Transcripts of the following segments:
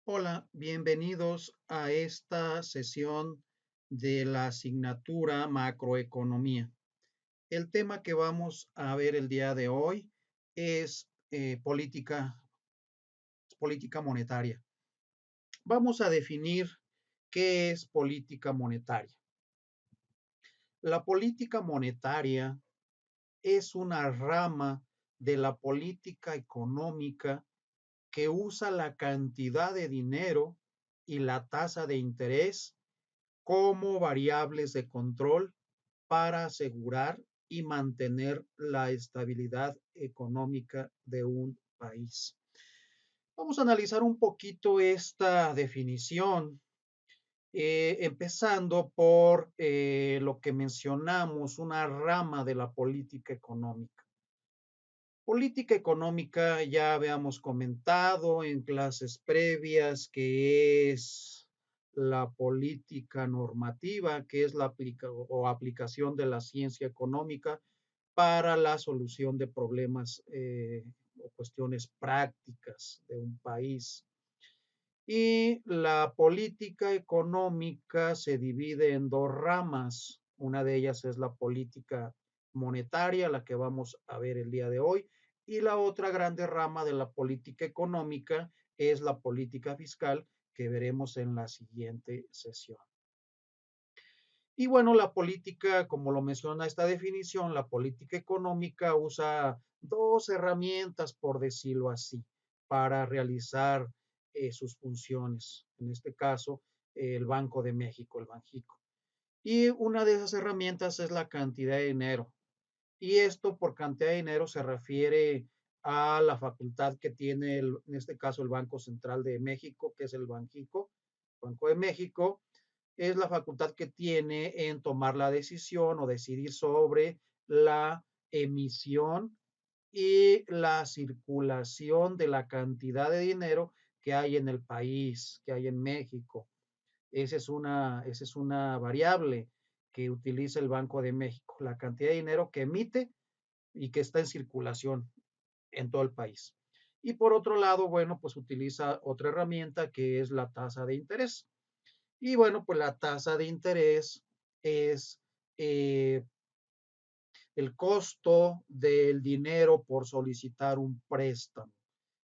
Hola, bienvenidos a esta sesión de la asignatura Macroeconomía. El tema que vamos a ver el día de hoy es política monetaria. Vamos a definir qué es política monetaria. La política monetaria es una rama de la política económica que usa la cantidad de dinero y la tasa de interés como variables de control para asegurar y mantener la estabilidad económica de un país. Vamos a analizar un poquito esta definición, empezando por lo que mencionamos, una rama de la política económica. Política económica ya habíamos comentado en clases previas que es la política normativa, que es la aplicación de la ciencia económica para la solución de problemas o cuestiones prácticas de un país. Y la política económica se divide en dos ramas. Una de ellas es la política monetaria, la que vamos a ver el día de hoy, y la otra grande rama de la política económica es la política fiscal, que veremos en la siguiente sesión. Y bueno, la política, como lo menciona esta definición, la política económica usa dos herramientas, por decirlo así, para realizar sus funciones. En este caso, el Banco de México, el Banjico. Y una de esas herramientas es la cantidad de dinero. Y esto por cantidad de dinero se refiere a la facultad que tiene, en este caso, el Banco Central de México, que es el Banjico, Banco de México, es la facultad que tiene en tomar la decisión o decidir sobre la emisión y la circulación de la cantidad de dinero que hay en el país, que hay en México. Esa es una variable que utiliza el Banco de México, la cantidad de dinero que emite y que está en circulación en todo el país. Y por otro lado, bueno, pues utiliza otra herramienta que es la tasa de interés. Y bueno, pues la tasa de interés es eh, el costo del dinero por solicitar un préstamo.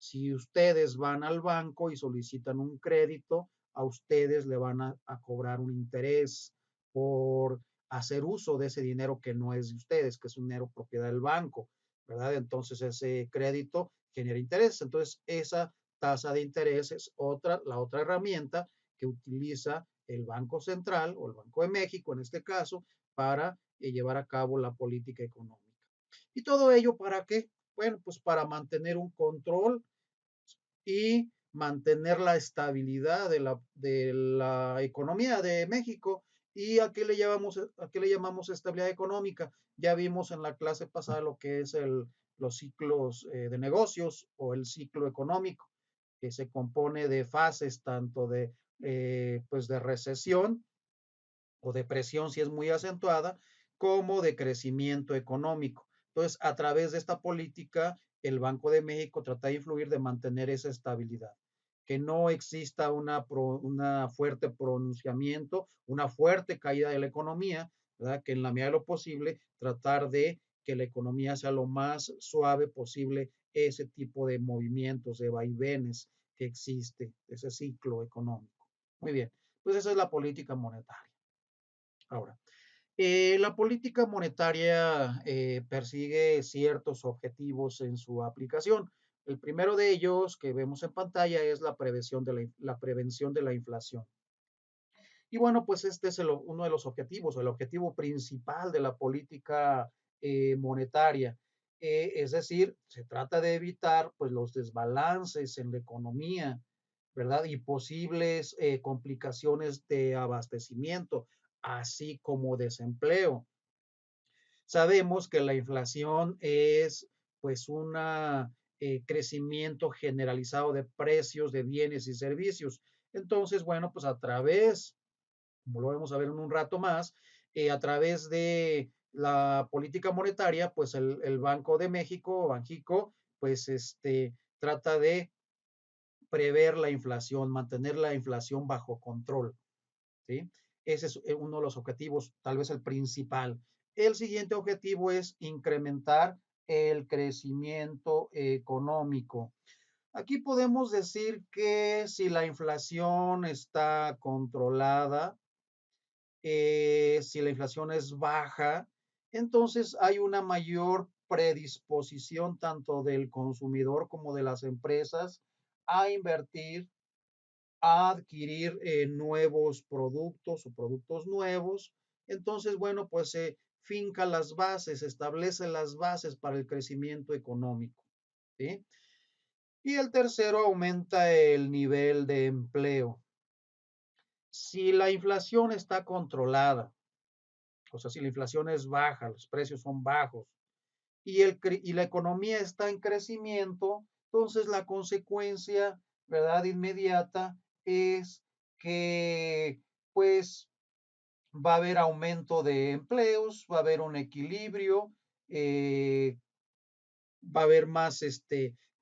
Si ustedes van al banco y solicitan un crédito, a ustedes le van a cobrar un interés por hacer uso de ese dinero que no es de ustedes, que es un dinero propiedad del banco, ¿verdad? Entonces ese crédito genera interés. Entonces esa tasa de interés es la otra herramienta que utiliza el Banco Central o el Banco de México en este caso para llevar a cabo la política económica. ¿Y todo ello para qué? Bueno, pues para mantener un control y mantener la estabilidad de la economía de México. ¿Y a qué le llamamos estabilidad económica? Ya vimos en la clase pasada lo que es los ciclos de negocios o el ciclo económico, que se compone de fases tanto pues de recesión o depresión si es muy acentuada, como de crecimiento económico. Entonces, a través de esta política, el Banco de México trata de influir de mantener esa estabilidad, que no exista una fuerte pronunciamiento, una fuerte caída de la economía, ¿verdad? Que en la medida de lo posible tratar de que la economía sea lo más suave posible ese tipo de movimientos, de vaivenes que existe, ese ciclo económico. Muy bien, pues esa es la política monetaria. Ahora, la política monetaria persigue ciertos objetivos en su aplicación. El primero de ellos que vemos en pantalla es la prevención de la inflación. Y bueno, pues este es uno de los objetivos, el objetivo principal de la política monetaria. Es decir, se trata de evitar pues, los desbalances en la economía, ¿verdad? Y posibles complicaciones de abastecimiento, así como desempleo. Sabemos que la inflación es pues un crecimiento generalizado de precios de bienes y servicios. Entonces, bueno, pues a través, como lo vamos a ver en un rato más, a través de la política monetaria, pues el Banco de México, Banjico, pues trata de prever la inflación, mantener la inflación bajo control, ¿sí? Ese es uno de los objetivos, tal vez el principal. El siguiente objetivo es incrementar el crecimiento económico. Aquí podemos decir que si la inflación está controlada, si la inflación es baja, entonces hay una mayor predisposición tanto del consumidor como de las empresas a invertir, a adquirir nuevos productos o productos nuevos. Entonces, bueno, pues se finca las bases, establece las bases para el crecimiento económico, ¿sí? Y el tercero, aumenta el nivel de empleo. Si la inflación está controlada, o sea, si la inflación es baja, los precios son bajos y la economía está en crecimiento, entonces la consecuencia, ¿verdad? Inmediata es que pues va a haber aumento de empleos, va a haber un equilibrio, va a haber más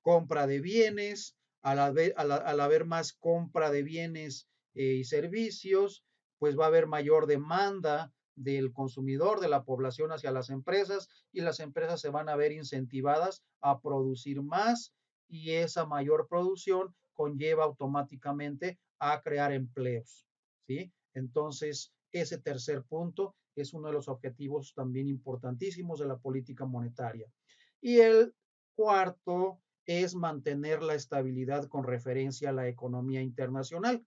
compra de bienes, al haber más compra de bienes y servicios, pues va a haber mayor demanda del consumidor, de la población hacia las empresas y las empresas se van a ver incentivadas a producir más y esa mayor producción conlleva automáticamente a crear empleos, ¿sí? Entonces, ese tercer punto es uno de los objetivos también importantísimos de la política monetaria. Y el cuarto es mantener la estabilidad con referencia a la economía internacional,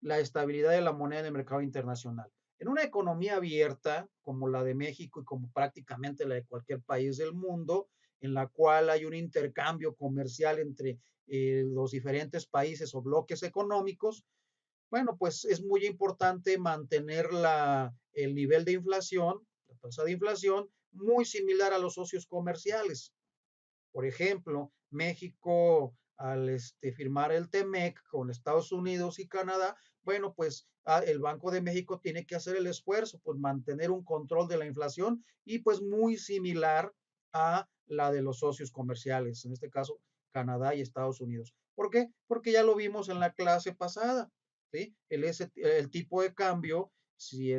la estabilidad de la moneda en el mercado internacional. En una economía abierta como la de México y como prácticamente la de cualquier país del mundo, en la cual hay un intercambio comercial entre los diferentes países o bloques económicos, bueno, pues es muy importante mantener el nivel de inflación, la tasa de inflación, muy similar a los socios comerciales. Por ejemplo, México al firmar el TEMEC con Estados Unidos y Canadá, bueno, pues el Banco de México tiene que hacer el esfuerzo, pues mantener un control de la inflación y pues muy similar a la de los socios comerciales, en este caso Canadá y Estados Unidos. ¿Por qué? Porque ya lo vimos en la clase pasada, ¿sí? El tipo de cambio, si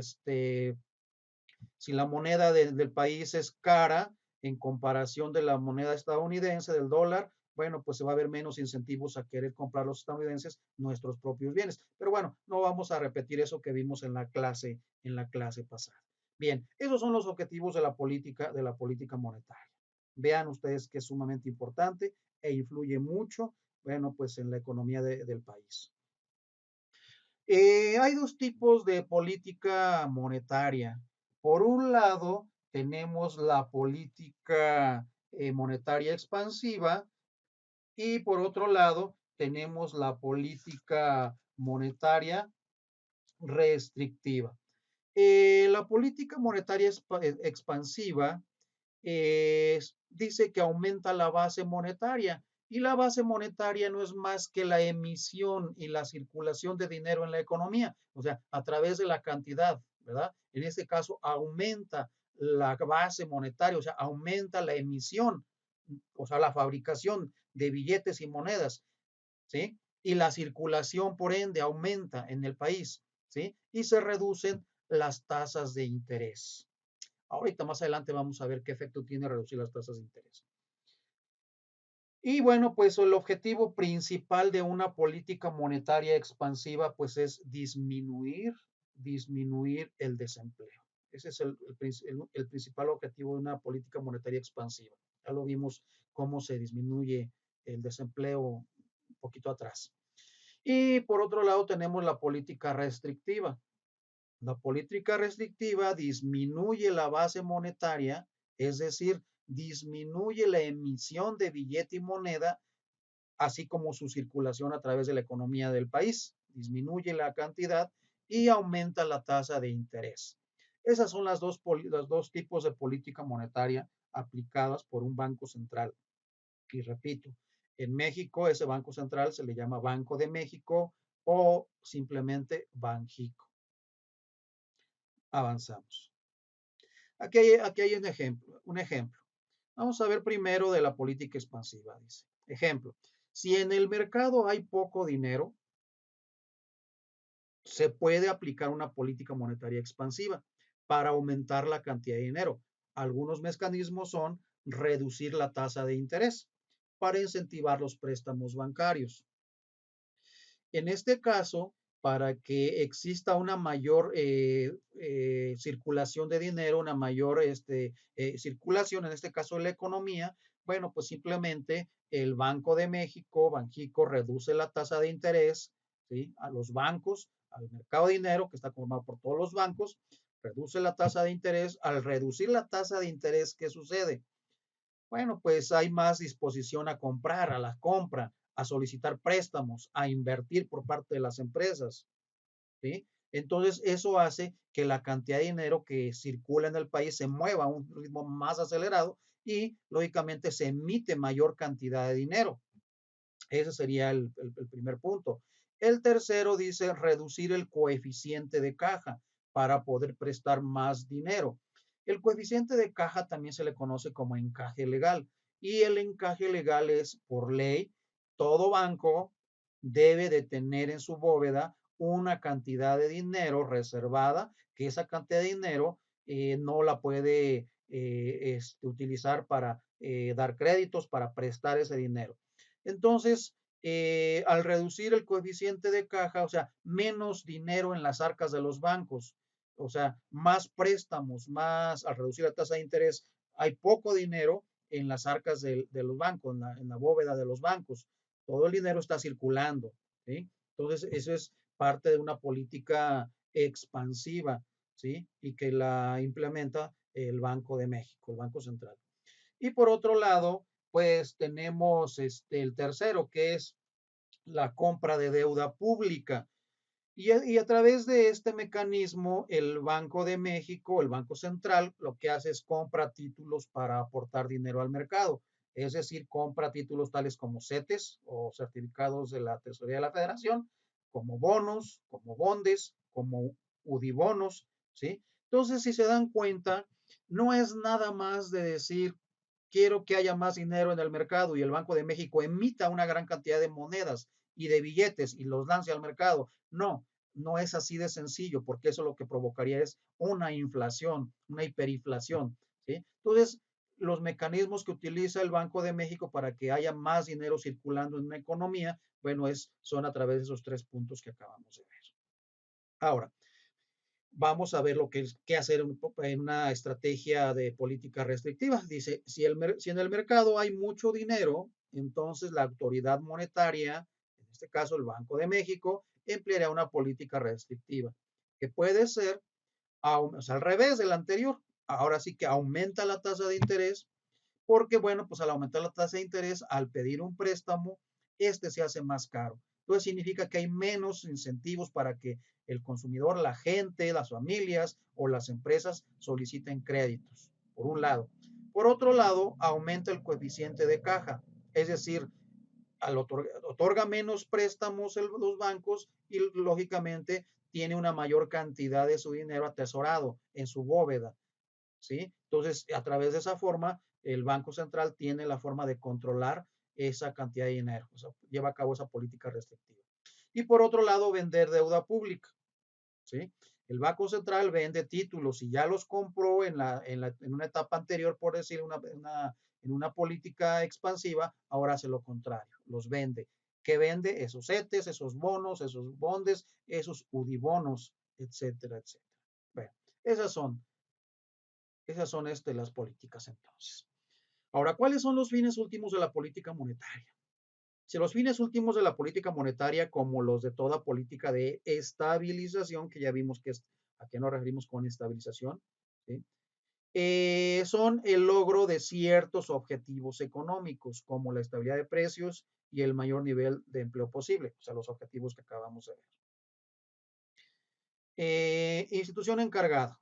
la moneda del país es cara en comparación de la moneda estadounidense, del dólar, bueno, pues se va a ver menos incentivos a querer comprar los estadounidenses nuestros propios bienes. Pero bueno, no vamos a repetir eso que vimos en la clase pasada. Bien, esos son los objetivos de la política monetaria. Vean ustedes que es sumamente importante e influye mucho, bueno, pues en la economía del país. Hay dos tipos de política monetaria. Por un lado, tenemos la política monetaria expansiva y por otro lado, tenemos la política monetaria restrictiva. La política monetaria expansiva dice que aumenta la base monetaria y la base monetaria no es más que la emisión y la circulación de dinero en la economía, o sea, a través de la cantidad, ¿verdad? En este caso, aumenta la base monetaria, o sea, aumenta la emisión, o sea, la fabricación de billetes y monedas, ¿sí? Y la circulación, por ende, aumenta en el país, ¿sí? Y se reducen las tasas de interés. Ahorita más adelante vamos a ver qué efecto tiene reducir las tasas de interés. Y bueno, pues el objetivo principal de una política monetaria expansiva pues es disminuir el desempleo. Ese es el principal objetivo de una política monetaria expansiva. Ya lo vimos cómo se disminuye el desempleo un poquito atrás. Y por otro lado tenemos la política restrictiva. La política restrictiva disminuye la base monetaria, es decir, disminuye la emisión de billete y moneda, así como su circulación a través de la economía del país. Disminuye la cantidad y aumenta la tasa de interés. Esas son los dos tipos de política monetaria aplicadas por un banco central. Y repito, en México ese banco central se le llama Banco de México o simplemente Banjico. Avanzamos. Aquí hay un ejemplo. Vamos a ver primero de la política expansiva, dice. Ejemplo, Si en el mercado hay poco dinero, se puede aplicar una política monetaria expansiva para aumentar la cantidad de dinero. Algunos mecanismos son reducir la tasa de interés para incentivar los préstamos bancarios. En este caso, para que exista una mayor circulación de dinero, una mayor circulación, en este caso de la economía, bueno, pues simplemente el Banco de México, Banxico, reduce la tasa de interés, ¿sí? A los bancos, al mercado de dinero, que está formado por todos los bancos, reduce la tasa de interés. Al reducir la tasa de interés, ¿qué sucede? Bueno, pues hay más disposición a comprar, a la compra, a solicitar préstamos, a invertir por parte de las empresas, ¿sí? Entonces, eso hace que la cantidad de dinero que circula en el país se mueva a un ritmo más acelerado y, lógicamente, se emite mayor cantidad de dinero. Ese sería el primer punto. El tercero dice reducir el coeficiente de caja para poder prestar más dinero. El coeficiente de caja también se le conoce como encaje legal y el encaje legal es por ley, todo banco debe de tener en su bóveda una cantidad de dinero reservada, que esa cantidad de dinero no la puede utilizar para dar créditos, para prestar ese dinero. Entonces, al reducir el coeficiente de caja, o sea, menos dinero en las arcas de los bancos, o sea, más préstamos, más, al reducir la tasa de interés, hay poco dinero en las arcas de los bancos, en la bóveda de los bancos. Todo el dinero está circulando, ¿sí? Entonces, eso es parte de una política expansiva, ¿sí? Y que la implementa el Banco de México, el Banco Central. Y por otro lado, pues tenemos el tercero, que es la compra de deuda pública. Y a través de este mecanismo, el Banco de México, el Banco Central, lo que hace es compra títulos para aportar dinero al mercado. Es decir, compra títulos tales como CETES o certificados de la Tesorería de la Federación, como bonos, como bondes, como UDIbonos, ¿sí? Entonces, si se dan cuenta, no es nada más de decir, quiero que haya más dinero en el mercado y el Banco de México emita una gran cantidad de monedas y de billetes y los lance al mercado. No, no es así de sencillo, porque eso lo que provocaría es una inflación, una hiperinflación, ¿sí? Entonces, los mecanismos que utiliza el Banco de México para que haya más dinero circulando en una economía, bueno, son a través de esos tres puntos que acabamos de ver. Ahora, vamos a ver lo que es qué hacer en una estrategia de política restrictiva. Dice, si en el mercado hay mucho dinero, entonces la autoridad monetaria, en este caso el Banco de México, empleará una política restrictiva, que puede ser o sea, al revés del anterior. Ahora sí que aumenta la tasa de interés, porque bueno, pues al aumentar la tasa de interés, al pedir un préstamo, este se hace más caro. Entonces significa que hay menos incentivos para que el consumidor, la gente, las familias o las empresas soliciten créditos, por un lado. Por otro lado, aumenta el coeficiente de caja, es decir, otorga menos préstamos los bancos y lógicamente tiene una mayor cantidad de su dinero atesorado en su bóveda, ¿sí? Entonces, a través de esa forma, el Banco Central tiene la forma de controlar esa cantidad de dinero, o sea, lleva a cabo esa política restrictiva. Y por otro lado, vender deuda pública, ¿sí? El Banco Central vende títulos y ya los compró en una etapa anterior, por decir, en una política expansiva, ahora hace lo contrario, los vende. ¿Qué vende? Esos CETES, esos bonos, esos bondes, esos UDIbonos, etcétera, etcétera. Bueno, esas son las políticas entonces. Ahora, ¿cuáles son los fines últimos de la política monetaria? Si los fines últimos de la política monetaria, como los de toda política de estabilización, que ya vimos que es a qué nos referimos con estabilización, ¿sí? Son el logro de ciertos objetivos económicos, como la estabilidad de precios y el mayor nivel de empleo posible, o sea, los objetivos que acabamos de ver. Institución encargada.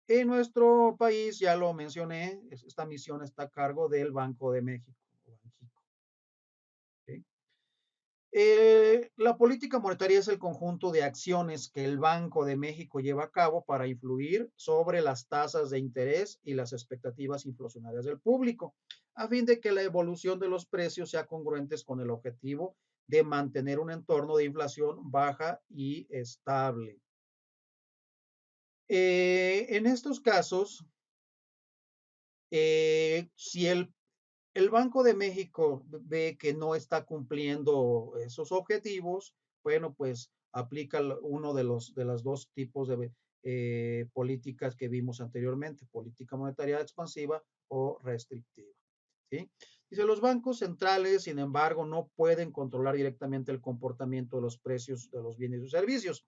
En nuestro país, ya lo mencioné, esta misión está a cargo del Banco de México. ¿Sí? La política monetaria es el conjunto de acciones que el Banco de México lleva a cabo para influir sobre las tasas de interés y las expectativas inflacionarias del público, a fin de que la evolución de los precios sea congruente con el objetivo de mantener un entorno de inflación baja y estable. En estos casos, si el Banco de México ve que no está cumpliendo esos objetivos, bueno, pues aplica uno de los dos tipos de políticas que vimos anteriormente, política monetaria expansiva o restrictiva. ¿Sí? Dice, los bancos centrales, sin embargo, no pueden controlar directamente el comportamiento de los precios de los bienes y servicios,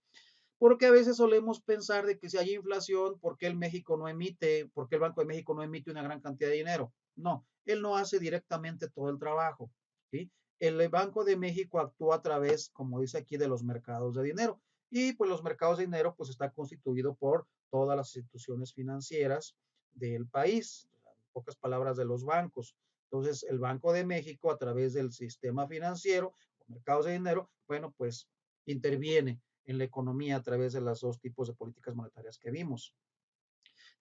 porque a veces solemos pensar de que si hay inflación, ¿por qué el México no emite, por qué el Banco de México no emite una gran cantidad de dinero? No, él no hace directamente todo el trabajo. ¿Sí? El Banco de México actúa a través, como dice aquí, de los mercados de dinero. Y pues los mercados de dinero pues está constituido por todas las instituciones financieras del país, en pocas palabras de los bancos. Entonces, el Banco de México a través del sistema financiero, mercados de dinero, bueno, pues interviene en la economía a través de los dos tipos de políticas monetarias que vimos.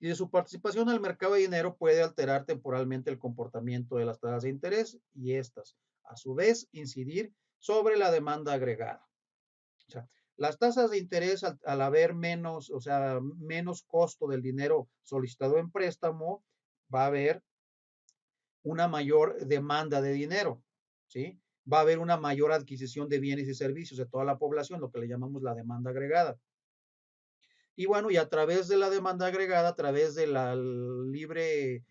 Y de su participación en el mercado de dinero puede alterar temporalmente el comportamiento de las tasas de interés y estas, a su vez, incidir sobre la demanda agregada. O sea, las tasas de interés al haber menos, o sea, menos costo del dinero solicitado en préstamo, va a haber una mayor demanda de dinero, ¿sí? Va a haber una mayor adquisición de bienes y servicios de toda la población, lo que le llamamos la demanda agregada. Y bueno, y a través de la demanda agregada, a través de la libre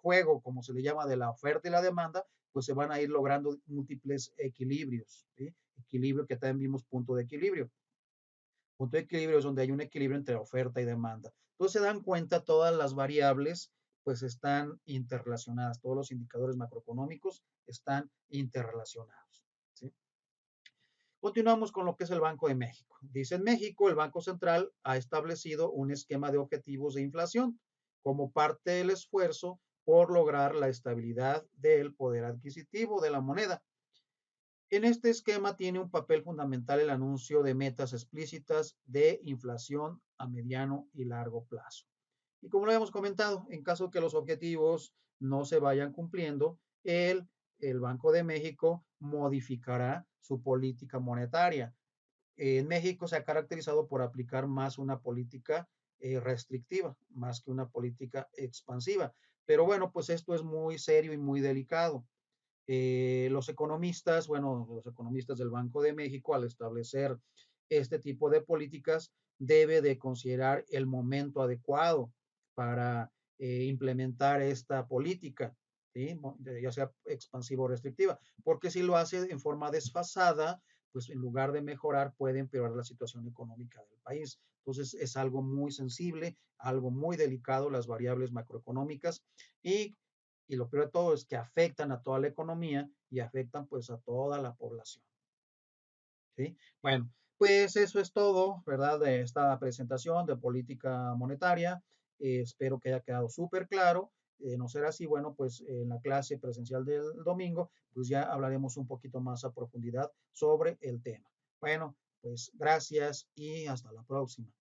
juego, como se le llama, de la oferta y la demanda, pues se van a ir logrando múltiples equilibrios, ¿sí? Equilibrio que también vimos punto de equilibrio. Punto de equilibrio es donde hay un equilibrio entre oferta y demanda. Entonces se dan cuenta todas las variables pues están interrelacionadas, todos los indicadores macroeconómicos están interrelacionados. ¿Sí? Continuamos con lo que es el Banco de México. Dice en México, el Banco Central ha establecido un esquema de objetivos de inflación como parte del esfuerzo por lograr la estabilidad del poder adquisitivo de la moneda. En este esquema tiene un papel fundamental el anuncio de metas explícitas de inflación a mediano y largo plazo. Y como lo hemos comentado, en caso de que los objetivos no se vayan cumpliendo, el Banco de México modificará su política monetaria. En México se ha caracterizado por aplicar más una política restrictiva, más que una política expansiva. Pero bueno, pues esto es muy serio y muy delicado. Los economistas, bueno, los economistas del Banco de México, al establecer este tipo de políticas, debe de considerar el momento adecuado para implementar esta política, ¿sí? Ya sea expansiva o restrictiva, porque si lo hace en forma desfasada, pues en lugar de mejorar puede empeorar la situación económica del país. Entonces es algo muy sensible, algo muy delicado, las variables macroeconómicas, y lo peor de todo es que afectan a toda la economía y afectan pues a toda la población. ¿Sí? Bueno, pues eso es todo, ¿verdad? De esta presentación de política monetaria. Espero que haya quedado súper claro. No será así, bueno, pues en la clase presencial del domingo, pues ya hablaremos un poquito más a profundidad sobre el tema. Bueno, pues gracias y hasta la próxima.